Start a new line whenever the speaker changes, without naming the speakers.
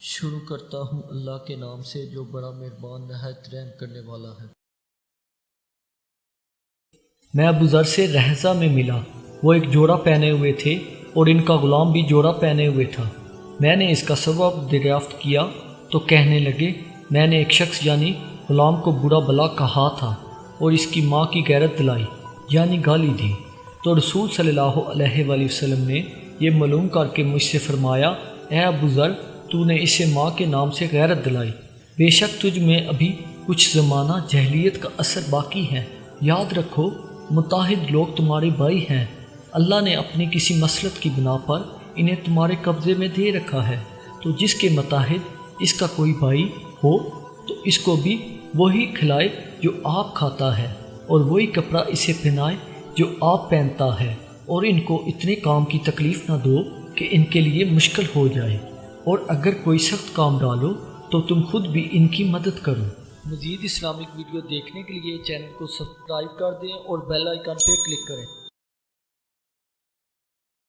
شروع کرتا ہوں اللہ کے نام سے جو بڑا مہربان نہایت رحم کرنے والا ہے۔
میں ابو ذر سے رہزہ میں ملا، وہ ایک جوڑا پہنے ہوئے تھے اور ان کا غلام بھی جوڑا پہنے ہوئے تھا۔ میں نے اس کا سبب دریافت کیا تو کہنے لگے، میں نے ایک شخص یعنی غلام کو برا بلا کہا تھا اور اس کی ماں کی غیرت دلائی یعنی گالی دی، تو رسول صلی اللہ علیہ وآلہ وسلم نے یہ معلوم کر کے مجھ سے فرمایا، اے ابو ذر، تو نے اسے ماں کے نام سے غیرت دلائی، بے شک تجھ میں ابھی کچھ زمانہ جاہلیت کا اثر باقی ہے۔ یاد رکھو متحد لوگ تمہارے بھائی ہیں، اللہ نے اپنی کسی مصلحت کی بنا پر انہیں تمہارے قبضے میں دے رکھا ہے، تو جس کے متحد اس کا کوئی بھائی ہو تو اس کو بھی وہی کھلائے جو آپ کھاتا ہے اور وہی کپڑا اسے پہنائے جو آپ پہنتا ہے، اور ان کو اتنے کام کی تکلیف نہ دو کہ ان کے لیے مشکل ہو جائے، اور اگر کوئی سخت کام ڈالو تو تم خود بھی ان کی مدد کرو۔
مزید اسلامک ویڈیو دیکھنے کے لیے چینل کو سبسکرائب کر دیں اور بیل آئیکن پہ کلک کریں۔